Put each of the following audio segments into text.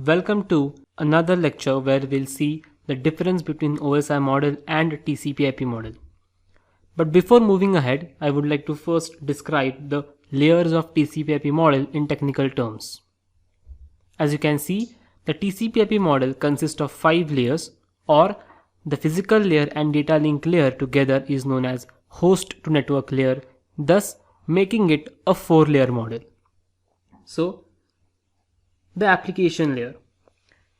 Welcome to another lecture where we'll see the difference between OSI model and TCP/IP model. But before moving ahead, I would like to first describe the layers of TCP/IP model in technical terms. As you can see, the TCP/IP model consists of 5 layers, or the physical layer and data link layer together is known as host to network layer, thus making it a 4-layer model. So, the application layer.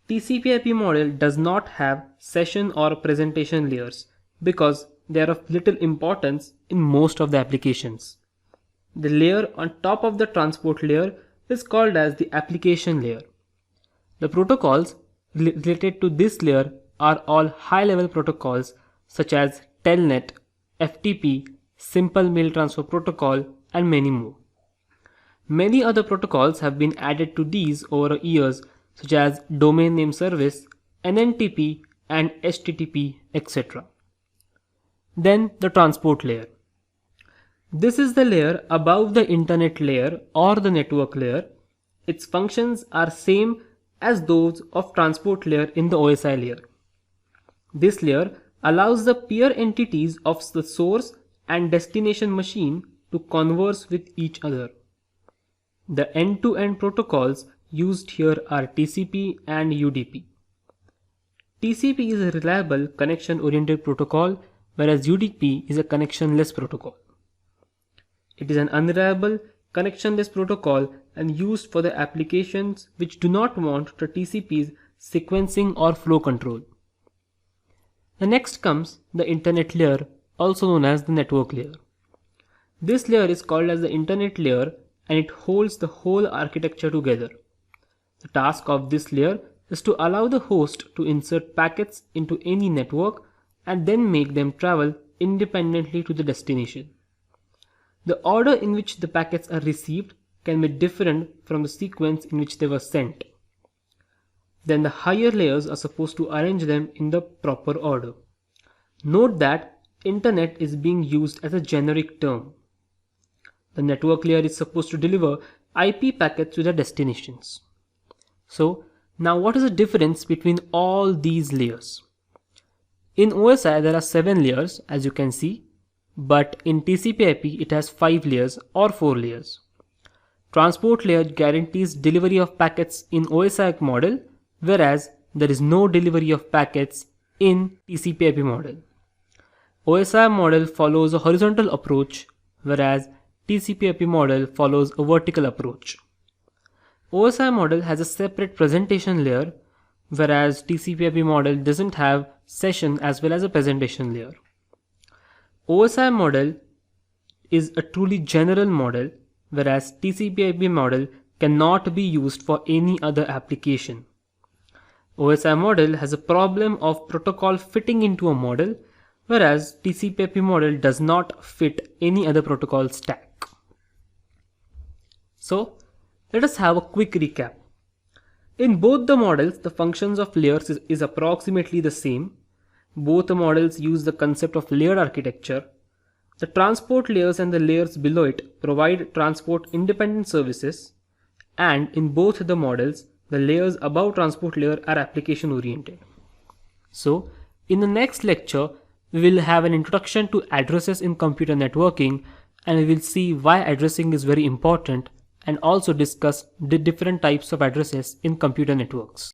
TCP/IP model does not have session or presentation layers because they are of little importance in most of the applications. The layer on top of the transport layer is called as the application layer. The protocols related to this layer are all high-level protocols such as Telnet, FTP, Simple Mail Transfer Protocol, and many more. Many other protocols have been added to these over years, such as Domain Name Service, NNTP, and HTTP, etc. Then the transport layer. This is the layer above the internet layer or the network layer. Its functions are same as those of transport layer in the OSI layer. This layer allows the peer entities of the source and destination machine to converse with each other. The end-to-end protocols used here are TCP and UDP. TCP is a reliable connection-oriented protocol, whereas UDP is a connectionless protocol. It is an unreliable connectionless protocol and used for the applications which do not want the TCP's sequencing or flow control. The next comes the internet layer, also known as the network layer. This layer is called as the internet layer and it holds the whole architecture together. The task of this layer is to allow the host to insert packets into any network and then make them travel independently to the destination. The order in which the packets are received can be different from the sequence in which they were sent. Then the higher layers are supposed to arrange them in the proper order. Note that internet is being used as a generic term. The network layer is supposed to deliver IP packets to the destinations. So, now what is the difference between all these layers? In OSI there are 7 layers, as you can see, but in TCP/IP it has 5 layers or 4 layers. Transport layer guarantees delivery of packets in OSI model, whereas there is no delivery of packets in TCP/IP model. OSI model follows a horizontal approach, whereas TCP/IP model follows a vertical approach. OSI model has a separate presentation layer, whereas TCP/IP model doesn't have session as well as a presentation layer. OSI model is a truly general model, whereas TCP/IP model cannot be used for any other application. OSI model has a problem of protocol fitting into a model, whereas TCP/IP model does not fit any other protocol stack. So, let us have a quick recap. In both the models, the functions of layers is approximately the same. Both the models use the concept of layered architecture. The transport layers and the layers below it provide transport independent services, and in both the models, the layers above transport layer are application oriented. So, in the next lecture, we will have an introduction to addresses in computer networking, and we will see why addressing is very important and also discuss the different types of addresses in computer networks.